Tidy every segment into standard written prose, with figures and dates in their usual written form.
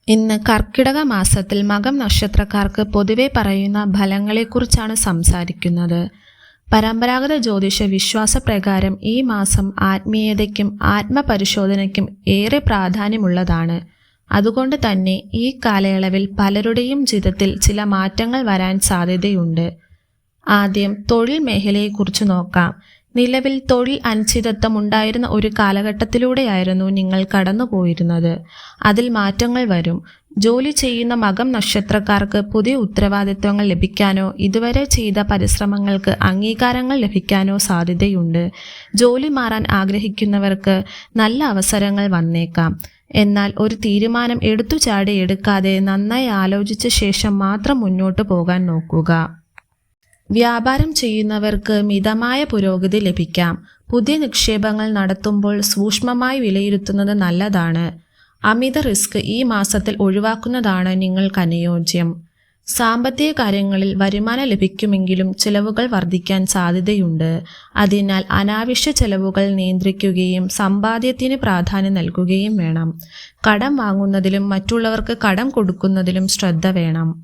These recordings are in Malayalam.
ഇന്ന് കർക്കിടക മാസത്തിൽ മകം നക്ഷത്രക്കാർക്ക് പൊതുവെ പറയുന്ന ഫലങ്ങളെക്കുറിച്ചാണ് സംസാരിക്കുന്നത്. പരമ്പരാഗത ജ്യോതിഷ വിശ്വാസപ്രകാരം ഈ മാസം ആത്മീയതയ്ക്കും ആത്മപരിശോധനയ്ക്കും ഏറെ പ്രാധാന്യമുള്ളതാണ്. അതുകൊണ്ട് തന്നെ ഈ കാലയളവിൽ പലരുടെയും ജീവിതത്തിൽ ചില മാറ്റങ്ങൾ വരാൻ സാധ്യതയുണ്ട്. ആദ്യം തൊഴിൽ മേഖലയെക്കുറിച്ച് നോക്കാം. നിലവിൽ തൊഴിൽ അനിശ്ചിതത്വം ഉണ്ടായിരുന്ന ഒരു കാലഘട്ടത്തിലൂടെയായിരുന്നു നിങ്ങൾ കടന്നുപോയിരുന്നത്. അതിൽ മാറ്റങ്ങൾ വരും. ജോലി ചെയ്യുന്ന മകം നക്ഷത്രക്കാർക്ക് പുതിയ ഉത്തരവാദിത്വങ്ങൾ ലഭിക്കാനോ ഇതുവരെ ചെയ്ത പരിശ്രമങ്ങൾക്ക് അംഗീകാരങ്ങൾ ലഭിക്കാനോ സാധ്യതയുണ്ട്. ജോലി മാറാൻ ആഗ്രഹിക്കുന്നവർക്ക് നല്ല അവസരങ്ങൾ വന്നേക്കാം. എന്നാൽ ഒരു തീരുമാനം എടുത്തുചാടി എടുക്കാതെ നന്നായി ആലോചിച്ച ശേഷം മാത്രം മുന്നോട്ട് പോകാൻ നോക്കുക. വ്യാപാരം ചെയ്യുന്നവർക്ക് മിതമായ പുരോഗതി ലഭിക്കാം. പുതിയ നിക്ഷേപങ്ങൾ നടത്തുമ്പോൾ സൂക്ഷ്മമായി വിലയിരുത്തുന്നത് നല്ലതാണ്. അമിത റിസ്ക് ഈ മാസത്തിൽ ഒഴിവാക്കുന്നതാണ് നിങ്ങൾക്ക് അനുയോജ്യം. സാമ്പത്തിക കാര്യങ്ങളിൽ വരുമാനം ലഭിക്കുമെങ്കിലും ചെലവുകൾ വർദ്ധിക്കാൻ സാധ്യതയുണ്ട്. അതിനാൽ അനാവശ്യ ചെലവുകൾ നിയന്ത്രിക്കുകയും സമ്പാദ്യത്തിന് പ്രാധാന്യം നൽകുകയും വേണം. കടം വാങ്ങുന്നതിലും മറ്റുള്ളവർക്ക് കടം കൊടുക്കുന്നതിലും ശ്രദ്ധ വേണം.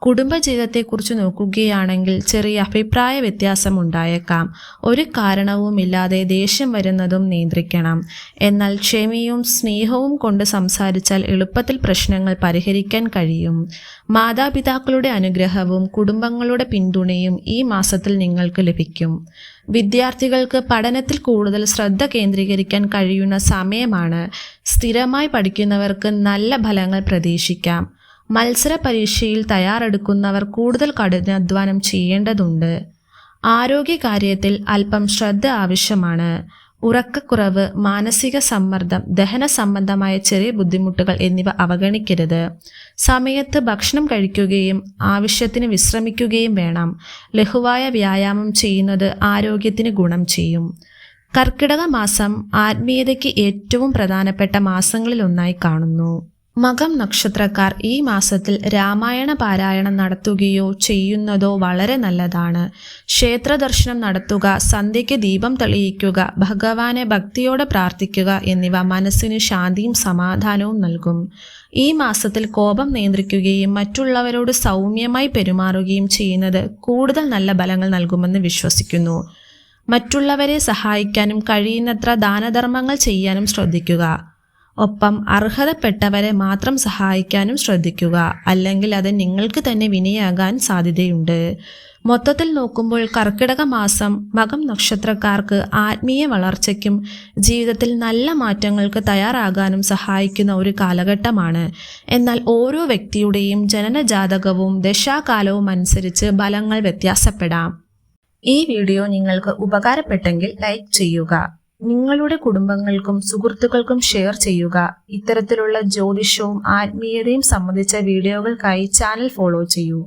കുടുംബജീവിതത്തെക്കുറിച്ച് നോക്കുകയാണെങ്കിൽ ചെറിയ അഭിപ്രായ വ്യത്യാസം ഉണ്ടായേക്കാം. ഒരു കാരണവുമില്ലാതെ ദേഷ്യം വരുന്നതും നിയന്ത്രിക്കണം. എന്നാൽ ക്ഷമയും സ്നേഹവും കൊണ്ട് സംസാരിച്ചാൽ എളുപ്പത്തിൽ പ്രശ്നങ്ങൾ പരിഹരിക്കാൻ കഴിയും. മാതാപിതാക്കളുടെ അനുഗ്രഹവും കുടുംബങ്ങളുടെ പിന്തുണയും ഈ മാസത്തിൽ നിങ്ങൾക്ക് ലഭിക്കും. വിദ്യാർത്ഥികൾക്ക് പഠനത്തിൽ കൂടുതൽ ശ്രദ്ധ കേന്ദ്രീകരിക്കാൻ കഴിയുന്ന സമയമാണ്. സ്ഥിരമായി പഠിക്കുന്നവർക്ക് നല്ല ഫലങ്ങൾ പ്രതീക്ഷിക്കാം. മത്സര പരീക്ഷയിൽ തയ്യാറെടുക്കുന്നവർ കൂടുതൽ കഠിനാധ്വാനം ചെയ്യേണ്ടതുണ്ട്. ആരോഗ്യകാര്യത്തിൽ അല്പം ശ്രദ്ധ ആവശ്യമാണ്. ഉറക്കക്കുറവ്, മാനസിക സമ്മർദ്ദം, ദഹന സംബന്ധമായ ചെറിയ ബുദ്ധിമുട്ടുകൾ എന്നിവ അവഗണിക്കരുത്. സമയത്ത് ഭക്ഷണം കഴിക്കുകയും ആവശ്യത്തിന് വിശ്രമിക്കുകയും വേണം. ലഘുവായ വ്യായാമം ചെയ്യുന്നത് ആരോഗ്യത്തിന് ഗുണം ചെയ്യും. കർക്കിടക മാസം ആത്മീയതയ്ക്ക് ഏറ്റവും പ്രധാനപ്പെട്ട മാസങ്ങളിലൊന്നായി കാണുന്നു. മകം നക്ഷത്രക്കാർ ഈ മാസത്തിൽ രാമായണ പാരായണം നടത്തുകയോ ചെയ്യുന്നതോ വളരെ നല്ലതാണ്. ക്ഷേത്ര ദർശനം നടത്തുക, സന്ധ്യയ്ക്ക് ദീപം തെളിയിക്കുക, ഭഗവാനെ ഭക്തിയോടെ പ്രാർത്ഥിക്കുക എന്നിവ മനസ്സിന് ശാന്തിയും സമാധാനവും നൽകും. ഈ മാസത്തിൽ കോപം നിയന്ത്രിക്കുകയും മറ്റുള്ളവരോട് സൗമ്യമായി പെരുമാറുകയും ചെയ്യുന്നത് കൂടുതൽ നല്ല ഫലങ്ങൾ നൽകുമെന്ന് വിശ്വസിക്കുന്നു. മറ്റുള്ളവരെ സഹായിക്കാനും കഴിയുന്നത്ര ദാനധർമ്മങ്ങൾ ചെയ്യാനും ശ്രദ്ധിക്കുക. ഒപ്പം അർഹതപ്പെട്ടവരെ മാത്രം സഹായിക്കാനും ശ്രദ്ധിക്കുക. അല്ലെങ്കിൽ അത് നിങ്ങൾക്ക് തന്നെ വിനയാകാൻ സാധ്യതയുണ്ട്. മൊത്തത്തിൽ നോക്കുമ്പോൾ കർക്കിടക മാസം മകം നക്ഷത്രക്കാർക്ക് ആത്മീയ വളർച്ചയ്ക്കും ജീവിതത്തിൽ നല്ല മാറ്റങ്ങൾക്ക് തയ്യാറാകാനും സഹായിക്കുന്ന ഒരു കാലഘട്ടമാണ്. എന്നാൽ ഓരോ വ്യക്തിയുടെയും ജനനജാതകവും ദശാകാലവും അനുസരിച്ച് ഫലങ്ങൾ വ്യത്യാസപ്പെടാം. ഈ വീഡിയോ നിങ്ങൾക്ക് ഉപകാരപ്പെട്ടെങ്കിൽ ലൈക്ക് ചെയ്യുക. നിങ്ങളുടെ കുടുംബങ്ങൾക്കും സുഹൃത്തുക്കൾക്കും ഷെയർ ചെയ്യുക. ഇത്തരത്തിലുള്ള ജ്യോതിഷവും ആത്മീയതയും സംബന്ധിച്ച വീഡിയോകൾക്കായി ചാനൽ ഫോളോ ചെയ്യൂ.